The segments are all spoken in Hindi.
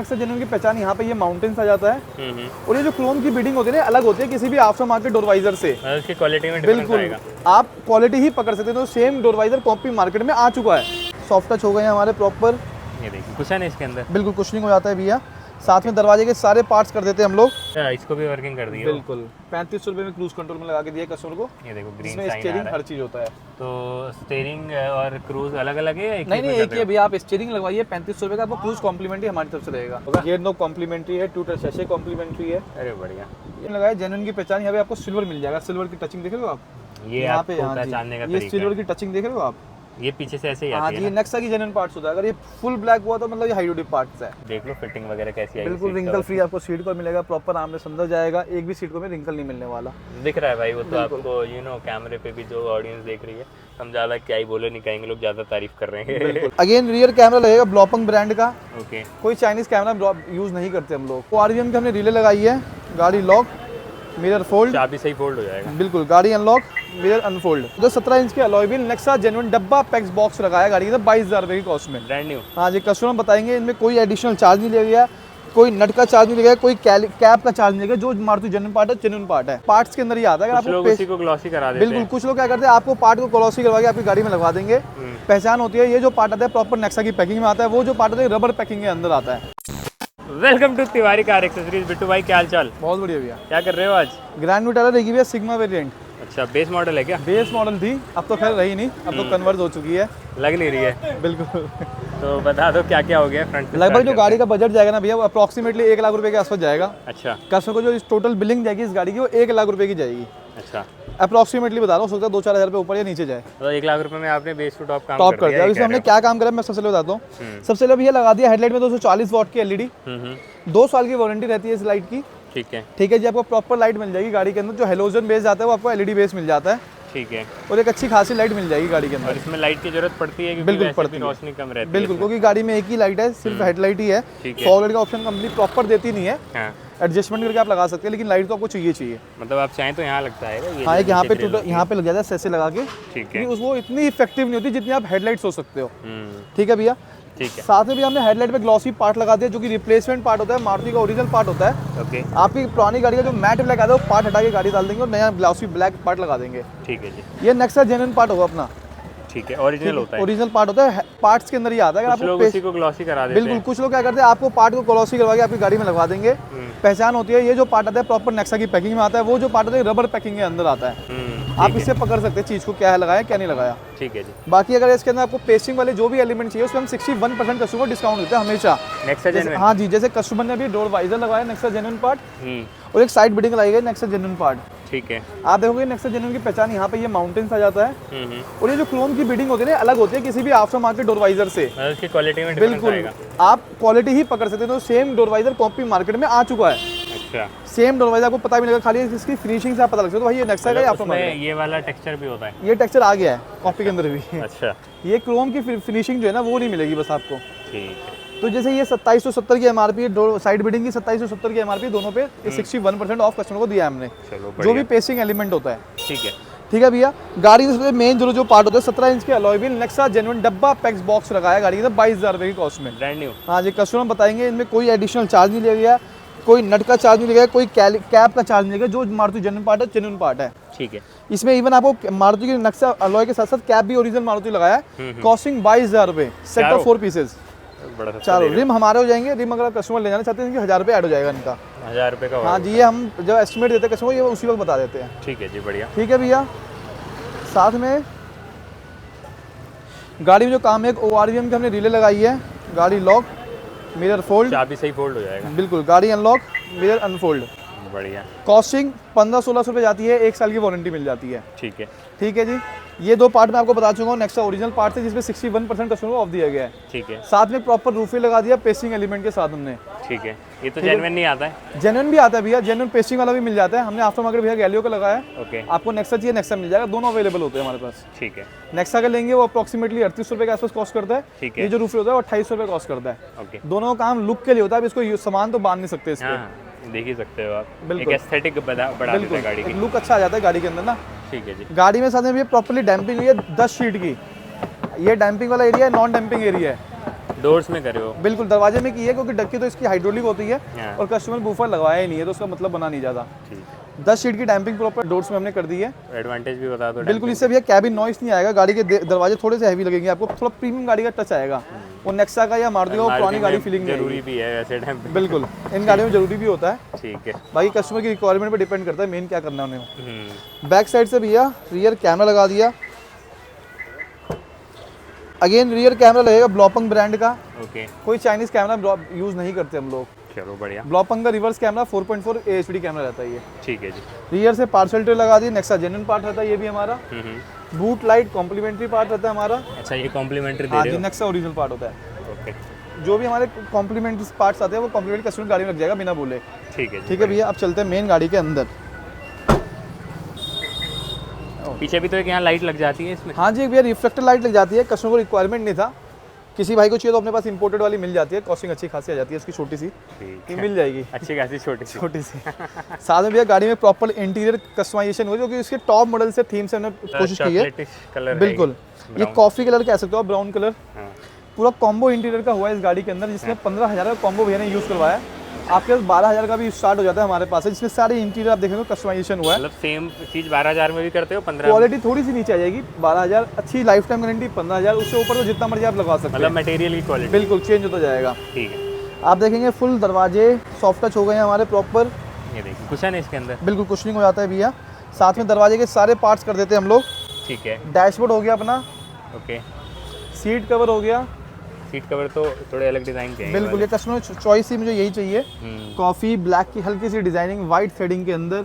नेक्सा जेन्युइन की पहचान यहाँ पे ये माउंटेन्स आ जाता है और ये जो क्रोम की बीडिंग होती है ना अलग होती है किसी भी आफ्टर मार्केट डोरवाइजर से। उसकी क्वालिटी में डिफरेंस आएगा। आप क्वालिटी ही पकड़ सकते हैं। तो सेम डोरवाइजर कॉपी मार्केट में आ चुका है। सॉफ्ट टच हो गए हैं हमारे प्रॉपर। ये देखिए कुछ है नहीं इसके अंदर, बिल्कुल कुशनिंग हो जाता है भैया। साथ में दरवाजे के सारे पार्ट्स कर देते हैं हम लोग। इसको भी वर्किंग कर दिया। बिल्कुल 3500 रुपए में क्रूज कंट्रोल में लगा के दिया कस्टमर को। ये देखो ग्रीन इसमें साइन स्टीयरिंग आ रहा हर है। चीज होता है। तो स्टीयरिंग और क्रूज अलग अलग है या एक नहीं एक ही भैया। आप स्टीयरिंग लगवाइए 3500 रुपए का, आपको क्रूज कॉम्प्लीमेंट्री हमारी तरफ से रहेगा। गियर नो कॉम्प्लीमेंट्री है, टू टच शैशे कॉम्प्लीमेंट्री है। अरे बढ़िया। ये लगाया जेन्युइन की पहचान। यहाँ पे आपको सिल्वर मिल जाएगा। सिल्वर की टचिंग देख रहे हो आप, ये यहाँ पे आपको पहचानने का ये तरीका सिल्वर है। की टचिंग देख रहे हो आप। ये पीछे से ऐसे ही हाँ आती जी, है ये नेक्सा की जेन्युइन पार्ट्स होता है। अगर ये फुल ब्लैक हुआ तो मतलब ये हाई ड्यूटी पार्ट्स है। देख लो फिटिंग वगैरह कैसी आई। बिल्कुल रिंकल फ्री आपको सीट पर मिलेगा। प्रॉपर आमने अंदर जाएगा। एक भी सीट को में रिंकल नहीं मिलने वाला। दिख रहा है भाई वो तो आपको कैमरे पे भी जो ऑडियंस देख रही है, हम ज्यादा क्या ही बोले नहीं कहेंगे, लोग ज्यादा तारीफ कर रहे हैं। अगेन रियर कैमरा लगेगा ब्लॉपंग ब्रांड का। ओके। कोई चाइनीज कैमरा यूज नहीं करते हम लोग। आरवीएम की हमने रिले लगाई है। गाड़ी लॉक, मिरर फोल्ड, चाबी सही फोल्ड हो जाएगा। बिल्कुल गाड़ी अनलॉक, मिरर अनफोल्ड। जो 17 इंच की अलॉय व्हील नेक्सा जेन्युइन डब्बा पैक्स बॉक्स लगाया गाड़ी के 22,000 रुपए की कॉस्ट में। Brand new. हाँ जी, कस्टमर बताएंगे इनमें कोई एडिशनल चार्ज नहीं लिया गया, कोई नट का चार्ज नहीं लिया गया, कोई कैप का चार्ज नहीं लिया गया। जो मारुति जेन्युइन पार्ट है जेन्युइन पार्ट है। पार्ट्स के अंदर ही आता है। कुछ लोग उसी को ग्लॉसी करा देते हैं। बिल्कुल कुछ लोग क्या करते हैं, आपको पार्ट को ग्लॉसी करवा के आपकी गाड़ी में लगवा देंगे। पहचान होती है। ये जो पार्ट आता है प्रॉपर नेक्सा की पैकिंग में आता है। वो जो पार्ट आता है रबर पैकिंग के अंदर आता है। Welcome to Tiwari car accessories. Bittu भाई क्या हाल चाल? बहुत बढ़िया भैया। क्या कर रहे हो आज? ग्रैंड विटारा रहेगी भैया, सिग्मा वेरिएंट। अच्छा, बेस मॉडल है क्या? बेस मॉडल थी, अब तो खैर रही नहीं, अब तो कन्वर्ट हो चुकी है। लग नहीं रही है। बिल्कुल। तो बता दो क्या क्या हो गया फ्रंट। लगभग जो गाड़ी का बजट जाएगा ना भैया वो अप्रॉक्सीमेटली 1 लाख रुपए के आसपास जाएगा। अच्छा। कस्टमर को जो टोटल बिलिंग जाएगी इस गाड़ी की वो 1 लाख रुपए की जाएगी। अच्छा। अप्रॉक्सीमेटली बता रहा हूँ, सकता है 2-4 हज़ार रुपए ऊपर या नीचे जाए। तो 1 लाख रुपए में आपने बेस टू टॉप काम कर दिया। इसमें हमने क्या काम करा मैं सबसे पहले बताता हूँ। सबसे पहले भैया लगा दिया हेडलाइट में 240 वॉट की एलईडी। 2 साल की वारंटी रहती है इस लाइट की। ठीक है। ठीक है जी, आपको प्रॉपर लाइट मिल जाएगी गाड़ी के अंदर। जो हेलोजन बेस आता है वो आपको एलईडी बेस मिल जाता है। ठीक है। और एक अच्छी खासी लाइट मिल जाएगी गाड़ी के अंदर। और इसमें लाइट की जरूरत पड़ती है क्योंकि बिल्कुल वैसे पड़ती भी है। रोशनी कम रहती है। बिल्कुल, क्योंकि गाड़ी में एक ही लाइट है, सिर्फ हेडलाइट ही है। ठीक है। फॉग लाइट का ऑप्शन कंपनी प्रॉपर देती नहीं है। हाँ। एडजस्टमेंट करके आप लगा सकते हैं, लेकिन लाइट तो आपको चाहिए। मतलब आप चाहें तो यहाँ लगता है ये हाँ, एक यहाँ पे यहाँ पे लग जाता है सैसे लगा के। ठीक है। वो इतनी इफेक्टिव नहीं होती जितनी आप हेडलाइट सोच सकते हो। ठीक है भैया। ठीक है। साथ में भी हमने हेडलाइट पे ग्लॉसी पार्ट लगा दिया जो कि रिप्लेसमेंट पार्ट होता है। मारुति का ओरिजिनल पार्ट होता है। ओके। आपकी पुरानी गाड़ी का जो मैट ब्लैक आता है वो पार्ट हटा के गाड़ी डाल देंगे और नया ग्लॉसी ब्लैक पार्ट लगा देंगे। ठीक है जी। ये नेक्सा जेन्युइन पार्ट होगा अपना। ठीक है। ओरिजिनल होता है। ओरिजिनल पार्ट होता है, पार्ट्स के अंदर ही आता है। अगर कुछ लोग आपको उसी को ग्लॉसी करा देते हैं। बिल्कुल कुछ लोग क्या करते हैं, आपको पार्ट को ग्लॉसी करवा के आपकी गाड़ी में लगवा देंगे। पहचान होती है। ये जो पार्ट आता है प्रॉपर नेक्सा की पैकिंग में आता है। वो जो पार्ट आता है रबर पैकिंग के अंदर आता है। आप इससे पकड़ सकते हैं चीज को, क्या है लगाया क्या नहीं लगाया। ठीक है जी। बाकी अगर इसके अंदर आपको पेस्टिंग वाले जो भी एलिमेंट चाहिए उसमें हम 61% कस्टमर डिस्काउंट देते हैं हमेशा। Nexa genuine. हाँ जी, जैसे कस्टमर ने अभी डोर वाइजर लगाया नेक्सा जेन्युइन पार्ट और एक साइड बिडिंग लगाई गई नेक्सा जेन्युइन पार्ट। ठीक है। आप देखोगे नेक्सा जेन्युइन की पहचान यहाँ पे ये माउंटेन्स आ जाता है। और ये जो क्रोम की बिडिंग होती है अलग होती है किसी भी आफ्टर मार्केट डोरवाइजर से। उसकी क्वालिटी में डिफरेंस बिल्कुल आएगा। आप क्वालिटी ही पकड़ सकते हैं। तो सेम डोरवाइजर कॉपी मार्केट में आ चुका है। अच्छा। सेम डोरवाइजर आपको पता भी नहीं लगेगा, खाली इसकी फिनिशिंग से आप पता लग सकते हो भाई ये नेक्सा का आफ्टर मार्केट। ये वाला टेक्सचर भी होता है। ये टेक्सचर आ गया है कॉपी के अंदर भी। अच्छा। ये क्रोम की फिनिशिंग जो है ना वो नहीं मिलेगी बस आपको। ठीक है। तो जैसे ये 2770 की एमआरपी है, साइड बिडिंग की 2770 की एमआरपी दोनों पे 61% ऑफ कस्टमर को दिया है हमने। चलो जो भी पेस्टिंग एलिमेंट होता है। ठीक है। ठीक है भैया। गाड़ी में मेन जो पार्ट होता है 17 इंच की अलॉय व्हील नेक्सा जेन्युइन डब्बा पैक्स बॉक्स लगाया गाड़ी के 22,000 रुपए की कॉस्ट में। Brand new. हाँ जी, कस्टमर बताएंगे इनमें कोई एडिशनल चार्ज नहीं लिया गया, कोई नट का चार्ज नहीं लिया गया, कोई कैप का चार्ज नहीं लिया गया। जो मारुति जेन्युइन पार्ट है जेन्युइन पार्ट है। ठीक है। इसमें इवन आपको मारुति की नक्शा अलॉय के साथ साथ कैप भी ओरिजिनल मारुति लगाया है। कॉस्टिंग 22,000 रुपए, सेट ऑफ 4 पीसेस। बड़ा चारों रिम हमारे हो जाएंगे। रिम अगर कस्टमर ले जाना चाहते हैं 1000 रुपये ऐड हो जाएगा इनका। 1000 रुपये का। हाँ जी, ये हम जब एस्टिमेट देते हैं कस्टमर ये उसी वक्त बता देते हैं। ठीक है जी, बढ़िया। ठीक है भैया। साथ में गाड़ी में जो काम है ORVM की हमने रिले लगाई है। गाड़ी लॉक, मिरर फोल्ड, चाबी सही फोल्ड हो जाएगा। बिल्कुल गाड़ी अनलॉक, मिरर अनफोल्ड। बढ़िया। कॉस्टिंग 1500-1600 रुपये जाती है, 1 साल की वारंटी मिल जाती है। ठीक है। ठीक है जी। ये 2 पार्ट मैं आपको बता चुका हूँ नेक्सा ओरिजिनल पार्ट से जिसमें 61% कस्टमर को ऑफ दिया गया है। ठीक है। साथ में प्रॉपर रूफी लगा दिया पेस्टिंग एलिमेंट के साथ हमने। ठीक है। ये तो जेन्युइन नहीं आता है। जेन्युइन भी आता है भैया, जेन्युइन पेस्टिंग वाला भी मिल जाता है। हमने आफ्टर मार्केट भैया गैलियो का लगाया है। ओके। आपको नेक्सा चाहिए नेक्सा मिल जाएगा, दोनों अवेलेबल होते हैं हमारे पास। ठीक है। नेक्सा का लेंगे वो अप्रॉक्सीमेटली 3800 रुपये के आसपास कॉस्ट करता है। ठीक है। ये जो रूफी होता है वो 2800 रुपये कॉस्ट करता है। ओके। दोनों का काम लुक के लिए होता है। अब इसको सामान तो बांध नहीं सकते इस पे। देख ही सकते हो आप। बिल्कुल। एक एस्थेटिक बढ़ा देता है गाड़ी की। लुक अच्छा आ जाता है गाड़ी के अंदर ना। ठीक है जी। गाड़ी में साथ में ये प्रॉपर्ली डैम्पिंग हुई है 10 शीट की। ये डैम्पिंग वाला एरिया है, नॉन डैम्पिंग एरिया है। डोर्स में करे हो? बिल्कुल दरवाजे में की है, क्योंकि डक्की तो इसकी हाइड्रोलिक होती है हाँ। और कस्टमर बूफर लगाया ही नहीं है, तो उसका मतलब बना नहीं जाता। ठीक है। 10 सीट की डैम्पिंग प्रॉपर डोर्स में हमने कर दी है। एडवांटेज भी बता दो। बिल्कुल, इससे भैया कैबिन नॉइस नहीं आएगा, गाड़ी के दरवाजे थोड़े से हैवी लगेंगे आपको, थोड़ा प्रीमियम गाड़ी का टच आएगा। वो नेक्सा का या मारुति का वो पुरानी गाड़ी फीलिंग नहीं जरूरी भी है वैसे टाइम पे। बिल्कुल, इन गाड़ियों में जरूरी भी होता है। ठीक है। बाकी कस्टमर की रिक्वायरमेंट पे डिपेंड करता है मेन क्या करना है उन्हें। बैक साइड से भैया रियर कैमरा लगा दिया। अगेन रियर कैमरा लगेगा ब्लॉपंग ब्रांड का। ओके। कोई चाइनीज कैमरा यूज नहीं करते हम लोग। चलो बढ़िया। ब्लॉपंग का रिवर्स कैमरा 4.4 HD कैमरा रहता है ये। ठीक है जी। रियर से पार्सल ट्रे लगा दी, नेक्सा जेन्युइन पार्ट रहता है ये भी हमारा। बूट लाइट कॉम्प्लीमेंट्री पार्ट रहता है हमारा। अच्छा, ये कॉम्प्लीमेंट्री दे हाँ रहे जी, हो? नेक्सा ओरिजिनल पार्ट होता है। ओके। जो भी हमारे कॉम्प्लीमेंट्री पार्ट्स आते हैं वो कॉम्प्लीमेंट कस्टमर गाड़ी में लग जाएगा बिना बोले। ठीक है जी। ठीक है भैया, अब चलते हैं मेन गाड़ी के अंदर। पीछे भी तो एक यहाँ लाइट लग जाती है इसमें? हाँ जी, भैया रिफ्लेक्टर लाइट लग जाती है, कस्टमर को रिक्वायरमेंट नहीं था, किसी भाई को चाहिए तो अपने पास इंपोर्टेड वाली मिल जाती है, कॉस्टिंग अच्छी खासी आ जाती है इसकी, छोटी सी ठीक ये है। मिल जाएगी, अच्छी खासी छोटी छोटी सी। साथ में भैया गाड़ी में प्रॉपर इंटीरियर कस्टमाइजेशन हुई, क्योंकि इसके टॉप मॉडल से थीम से हमने कोशिश की है। कलर बिल्कुल, ये कॉफी कलर कह सकते हो आप, ब्राउन कलर। हाँ। पूरा कॉम्बो इंटीरियर का हुआ है इस गाड़ी के अंदर, जिसमें 15,000 का कॉम्बो भैया ने यूज़ करवाया है। आपके पास 12,000 का भी स्टार्ट हो जाता है हमारे पास है, जिसमें सारे इंटीरियर आप देखेंगे कस्टमाइजेशन हुआ है। मतलब सेम चीज़ 12,000 में भी करते हो? 15? क्वालिटी थोड़ी सी नीचे आ जाएगी, 12,000 अच्छी लाइफ टाइम गारंटी, 15,000 उससे ऊपर तो जितना मर्जी आप लगा सकते हैं। मतलब मटेरियल की क्वालिटी? बिल्कुल चेंज होता जाएगा। ठीक है। आप देखेंगे फुल दरवाजे सॉफ्ट टच हो गए हैं हमारे प्रॉपर। ये देखिए कुशन है इसके अंदर? बिल्कुल कुशनिंग हो जाता है भैया। साथ में दरवाजे के सारे पार्ट्स कर देते हैं हम लोग। ठीक है। डैशबोर्ड हो गया अपना, ओके। सीट कवर हो गया। सीट कवर तो थोड़े अलग डिजाइन के हैं। बिल्कुल, ये कस्टमर चॉइस ही मुझे यही चाहिए। हम्म। कॉफी ब्लैक की हल्की सी डिजाइनिंग, व्हाइट थ्रेडिंग के अंदर,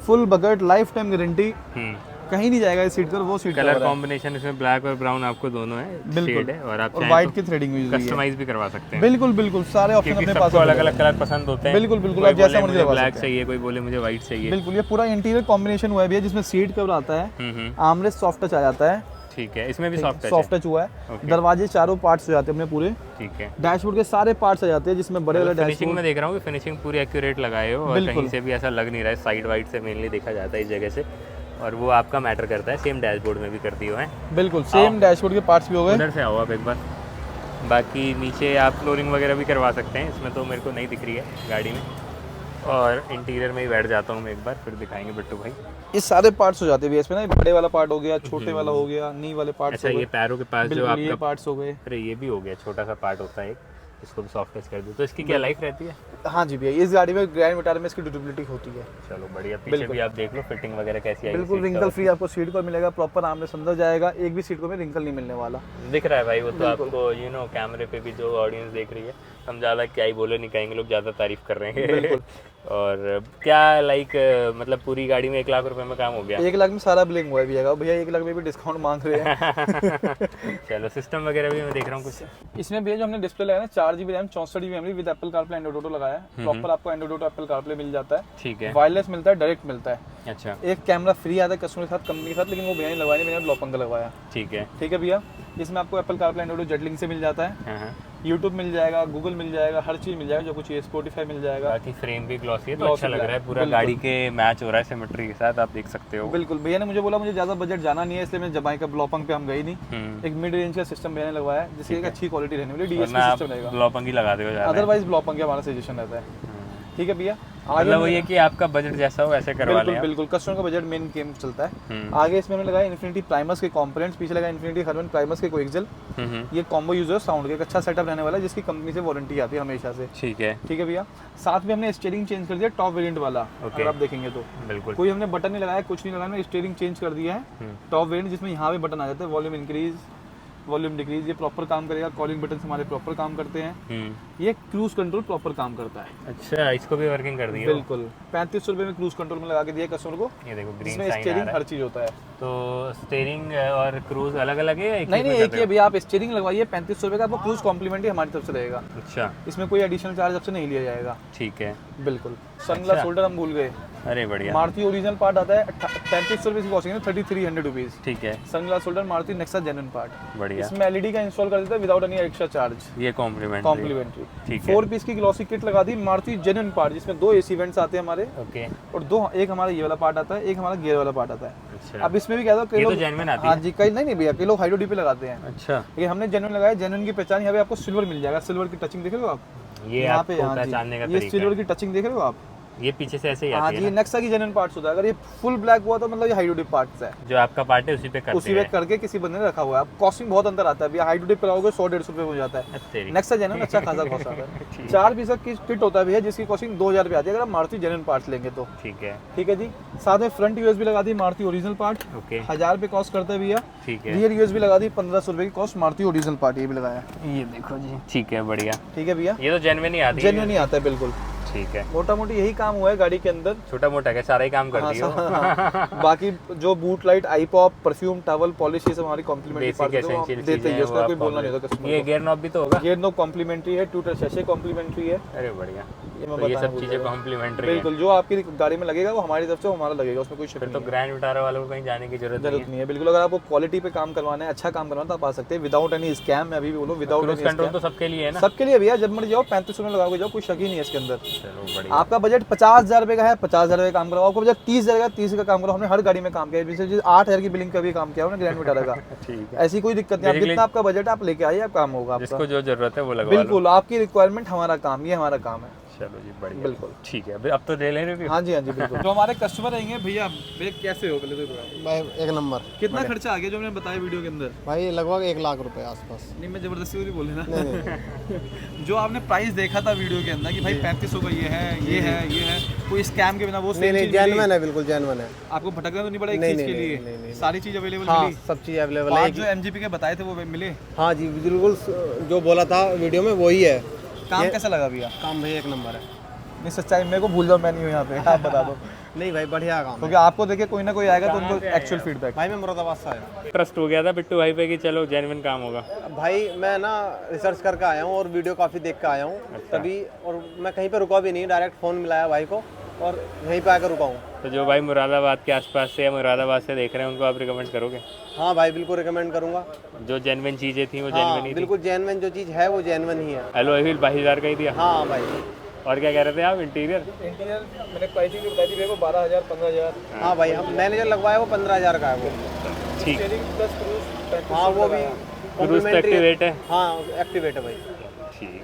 full bucket, life time guarantee, कहीं नहीं जाएगा इस सीट कवर। वो सीट कलर कॉम्बिनेशन इसमें ब्लैक और ब्राउन आपको दोनों है, बिल्कुल शेड है, और आप और व्हाइट की थ्रेडिंग हुई है। कस्टमाइज भी करवा सकते हैं। बिल्कुल बिल्कुल, सारे ऑप्शन क्योंकि अपने पास सबको अलग अलग कलर पसंद होते हैं। बिल्कुल बिल्कुल, आप जैसा मर्जी लगा ब्लैक सकते हैं। चाहिए, कोई बोले मुझे व्हाइट चाहिए। बिल्कुल, ये पूरा इंटीरियर कॉम्बिनेशन हुआ है भैया, जिसमें सीट कवर आता है, आर्मरेस्ट सॉफ्ट टच आ जाता है। ठीक है, इसमें भी सॉफ्ट टच हुआ है। दरवाजे चारों पार्ट्स हो जाते हैं अपने पूरे। ठीक है। डैशबोर्ड के सारे पार्ट्स आ जाते हैं, जिसमें बड़े वाले फिनिशिंग में देख रहा हूँ कि फिनिशिंग पूरी एक्यूरेट लगाए हो, और कहीं से भी ऐसा लग नहीं रहा है। साइड वाइड से मेनली देखा जाता है इस जगह से, और वो आपका मैटर करता है। सेम डैशबोर्ड में भी कर दिए हैं। बिल्कुल सेम डैशबोर्ड के पार्ट्स भी हो गए। उधर से आओ आप एक बार। बाकी नीचे आप फ्लोरिंग वगैरह भी करवा सकते हैं, इसमें तो मेरे को नहीं दिख रही है गाड़ी में। और इंटीरियर में ही बैठ जाता हूँ मैं एक बार, फिर दिखाएंगे बिट्टू भाई। ये सारे पार्ट्स हो जाते हैं इसमें ना, बड़े वाला पार्ट हो गया, छोटे वाला हो गया, नी वाले पार्ट्स अच्छा, हो ये गए। पैरों के पास जो बिल्कुल, ये आपका पार्ट्स हो गए। अरे ये भी हो गया, छोटा सा पार्ट होता है एक, इसको भी सॉफ्ट टच कर दो। तो इसकी क्या लाइफ रहती है? हाँ जी भैया, इस गाड़ी में ग्रैंड विटारा में इसकी ड्यूरेबिलिटी होती है। चलो बढ़िया। पीछे भी आप देख लो फिटिंग वगैरह कैसी आएगी। बिल्कुल रिंकल फ्री आपको सीट को मिलेगा, प्रॉपर आर्मरेस्ट अंदर जाएगा, एक भी सीट को में रिंकल नहीं मिलने वाला। दिख रहा है भाई वो तो आपको, यू नो कैमरे पे भी जो ऑडियंस देख रही है, हम ज़्यादा क्या ही बोले नहीं कहेंगे, लोग ज़्यादा तारीफ कर रहे हैं। और क्या लाइक मतलब पूरी गाड़ी में 1 लाख रुपए में काम हो गया? 1 लाख में सारा बिलिंग हुआ है भैया। भैया 1 लाख में भी डिस्काउंट मांग रहे हैं। चलो सिस्टम वगैरह भी मैं देख रहा हूँ कुछ। इसमें भैया जो हमने डिस्प्ले लगाया है 4GB RAM 64GB memory with Apple CarPlay Android auto लगाया है। प्रॉपर आपको एंड्रॉइड ऑटो एप्पल कारप्ले मिल जाता है। ठीक है। वायरलेस मिलता है, डायरेक्ट मिलता है। अच्छा। एक कैमरा फ्री आता है कस्टमर के साथ, कंपनी के साथ, लेकिन वो भैया ने लगवाया नहीं, भैया ने ब्लॉपंग का लगवाया। ठीक है। ठीक है भैया, इसमें आपको एप्पल कारप्ले एंड्रॉइड जेटलिंक से मिल जाता है, यूट्यूब मिल जाएगा, गूगल मिल जाएगा, हर चीज़ मिल जाएगा जो कुछ, स्पॉटिफाई मिल जाएगा। बाकी फ्रेम भी ग्लॉसी है, तो अच्छा लग रहा है, पूरा गाड़ी के मैच हो रहा है सिमेट्री के साथ, आप देख सकते हो। बिल्कुल, भैया ने मुझे बोला मुझे ज़्यादा बजट जाना नहीं है, इसलिए मैं जमाइका ब्लॉपंग पे हम गए नहीं। एक मिड रेंज का सिस्टम भैया ने लगवाया है, जिसकी एक अच्छी क्वालिटी रहने वाली, डीएसपी सिस्टम रहेगा। ब्लॉपंग ही लगा दे, अदरवाइज ब्लॉपंग का हमारा सजेशन रहता है। ठीक है भैया, मतलब वो ये कि आपका बजट जैसा हो ऐसे करवा लें। बिल्कुल कस्टमर का बजट मेन गेम चलता है। आगे इसमें हमने लगाया इन्फिनिटी प्राइमर्स के कंपोनेंट्स, पीछे लगा इन्फिनिटी हर्मन प्राइमर्स के कोएक्सियल। ये कॉम्बो यूजर साउंड का एक अच्छा सेटअप रहने वाला है, जिसकी कंपनी से वारंटी आती है हमेशा से। ठीक है। ठीक है भैया, साथ में हमने स्टीयरिंग चेंज कर दिया टॉप वेरिएंट वाला। अगर आप देखेंगे तो बिल्कुल कोई हमने बटन नहीं लगाया, कुछ नहीं लगाया, स्टीयरिंग चेंज कर दिया है टॉप वेरिएंट, जिसमें यहाँ पे बटन आ जाता है, वॉल्यूम इंक्रीज, वॉल्यूम डिक्रीज, ये प्रॉपर काम करेगा। कॉलिंग बटन हमारे प्रॉपर काम करते हैं। ये क्रूज कंट्रोल प्रॉपर काम करता है। अच्छा, इसको भी वर्किंग कर दी है? बिल्कुल 3500 रुपए में क्रूज कंट्रोल में लगा के दिया कस्टमर को। ये देखो ग्रीन इसमें स्टीयरिंग हर चीज होता है। तो स्टीयरिंग और क्रूज अलग अलग है? नहीं नहीं, एक ही है भैया। आप स्टीयरिंग लगवाइए 3500 रुपए का, आपको क्रूज कॉम्प्लीमेंट्री हमारी तरफ से रहेगा। अच्छा, इसमें कोई एडिशनल चार्ज आपसे नहीं लिया जाएगा। ठीक है। बिल्कुल। सनग्लास होल्डर हम भूल गए। अरे बढ़िया। मारुति ओरिजिनल पार्ट आता है 3500 रुपए की कॉस्टिंग है, 3300 रुपीज। ठीक है। Sunglass holder Maruti Nexa genuine part. बढ़िया। इसमें एलईडी का इंस्टॉल कर देता है विदाउट एनी एक्स्ट्रा चार्ज। ये कॉम्प्लीमेंट्री। ठीक है। 4 पीस की ग्लॉसी किट लगा दी मारुति जेन्युइन पार्ट, जिसमें 2 एसी वेंट्स आते हैं हमारे। ओके। और 2 एक हमारा ये वाला पार्ट आता है, एक हमारा गियर वाला पार्ट आता है। अच्छा, अब इसमें भी क्या था कई ये तो लोग, जेन्युइन आती हाँ है। जी, कई नहीं भैया, कई लोग हाइड्रो डीपी लगाते हैं, अच्छा, ये हमने जेन्युइन लगाया। जेन्युइन की पहचान यहाँ पे आपको सिल्वर मिल जाएगा, सिल्वर की टचिंग देख रहे हो आप ये यहाँ आपको पे, हाँ पहचानने का जी, ये तरीका सिल्वर है। की टचिंग देख रहे हो आप, ये पीछे से ऐसे ही हाँ आती जी, है ये ना? नेक्सा की जेन्युइन पार्ट्स होता है। अगर ये फुल ब्लैक हुआ तो मतलब ये हाइड्रो डीप पार्ट्स है, जो आपका पार्ट है उसी पे करते उसी में हैं। करके किसी बंदे ने रखा हुआ है। अब कॉस्टिंग बहुत अंतर आता है भैया, हाइड्रो डीप कराओगे 100-150 रुपये हो जाता है। तेरी। नेक्सा जेन्युइन अच्छा खासा कॉस्ट आता है। 4 पीस का किट होता है भैया, जिसकी कॉस्टिंग 2000 रुपये आती है अगर आप मारुति जेन्युइन पार्ट्स लेंगे तो। ठीक है, ठीक है जी, साथ में फ्रंट यूएसबी लगा दी मारुति ओरिजिनल पार्ट, ओके, 1000 रुपये कॉस्ट करता है भैया। ठीक है, रियर यूएसबी लगा दी 1500 रुपये की कॉस्ट, मारुति ओरिजिनल पार्ट ये भी लगाया है। ये देखो जी, ठीक है, बढ़िया। ठीक है भैया, ये तो जेन्युइन ही आती है। जेन्युइन ही आता है बिल्कुल। ठीक है, मोटा मोटी यही काम हुआ है गाड़ी के अंदर। छोटा मोटा क्या सारा ही काम कर दियो। हाँ, बाकी जो बूट लाइट, आई पॉप, परफ्यूम, टॉवल, पॉलिश, ये सब हमारी कॉम्प्लीमेंट्री बेसिक पार्ट एसेंशियल देते चीजें हैं, हैं, उसका वो कोई आप बोलना नहीं होता कस्टमर ये को। गियर नॉब भी तो होगा। गियर नो कॉम्प्लीमेंट्री है, टूटर शैशे कॉम्प्लीमेंट्री है, अरे बढ़िया, ये मैं तो ये बताना सब भूल चीजें गया। कॉम्प्लीमेंट्री है। बिल्कुल, जो आपकी गाड़ी में लगेगा वो हमारी तरफ से वो हमारा लगेगा, उसमें कोई शक फिर नहीं तो है। ग्रैंड विटारा वालों को कहीं जाने की जरूरत नहीं जरूरत नहीं है बिल्कुल। अगर आपको क्वालिटी पे काम करवाना है, अच्छा काम करवाना है तो आप आ सकते हैं विदाउट एनी स्कैम। मैं अभी भी बोलूँ without cruise any control scam, तो सबके लिए है ना? सबके लिए भैया, जब मर्जी जाओ 3500 में लगा के जाओ, कोई शक ही नहीं है इसके अंदर। चलो बढ़िया। आपका बजट 50,000 रुपये का है, 50,000 रुपये काम कराओ। आपको बजट 30,000 का 30 का काम करो। हमने हर गाड़ी में काम किया है, जैसे 8000 की बिलिंग का भी काम किया है ग्रैंड विटारा का। ठीक है, ऐसी कोई दिक्कत नहीं, आप जितना आपका बजट आप लेके आइए, आप काम होगा आपका। जिसको जो जरूरत है वो लगवा लो। बिल्कुल, आपकी रिक्वायरमेंट हमारा काम, ये हमारा काम है। चलो जी बढ़िया, बिल्कुल। ठीक है। अब तो ले ले रिव्यू। हाँ जी, हाँ जी, बिल्कुल। जो हमारे कस्टमर रहेंगे भैया, भैया कैसे हो पहले तो बताओ। भाई एक नंबर। कितना खर्चा आ गया जो मैंने बताया वीडियो के अंदर? भाई लगभग 1 लाख रुपए आसपास। नहीं, मैं जबरदस्ती नहीं बोल रही ना। नहीं, नहीं, जो आपने प्राइस देखा था वीडियो के अंदर कि भाई 3500 का ये है, ये है, ये है, कोई स्कैम के बिना वो नहीं, सेम नहीं चीज मिली? जेन्युइन है, बिल्कुल जेन्युइन है। आपको भटकना तो नहीं पड़ा एक नहीं, चीज के नहीं, लिए? नहीं, नहीं, सारी चीज अवेलेबल हाँ मिली? सब चीज़ अवेलेबल है। पार्ट जो एमजीपी के बताए थे वो मिले? हाँ जी बिल्कुल, जो बोला था वीडियो में वही है। काम कैसा लगा भैया? काम भाई 1 नंबर है। नहीं, सच्चाई मेरे को भूल जाओ, मैं नहीं हूँ यहाँ पे, आप बता दो। नहीं भाई बढ़िया काम है। क्योंकि आपको देखे कोई ना कोई आएगा तो उनको एक्चुअल फीडबैक। भाई मैं मुरादाबाद से आया ट्रस्ट हो गया था बिट्टू भाई पे कि चलो जेन्युइन काम होगा। हूँ। भाई मैं ना रिसर्च करके आया हूँ और वीडियो काफ़ी देख के आया हूँ तभी, और मैं कहीं पे रुका भी नहीं, डायरेक्ट फ़ोन मिलाया भाई को और यहीं पे आकर रुका हूँ। तो जो भाई मुरादाबाद के आसपास से या मुरादाबाद से देख रहे हैं उनको आप रिकमेंड करोगे? हाँ भाई बिल्कुल रिकमेंड करूँगा। जो जेन्युइन चीजें थी वो हाँ जेन्युइन ही थी। बिल्कुल जेन्युइन जो चीज़ है वो जेन्युइन ही है। एलॉय व्हील 22,000 का ही दिया। हाँ भाई। और क्या कह रहे थे आप? इंटीरियर इंटीरियर मैंने प्राइसिंग भी बताई थी मेरे को, 12,000, 15,000। हाँ भाई, हम मैंने जो लगवाया वो 15,000 का है वो। ठीक, स्टीयरिंग प्लस क्रूज हाँ वो भी क्रूज तो एक्टिवेट है। हाँ एक्टिवेट है भाई। ठीक।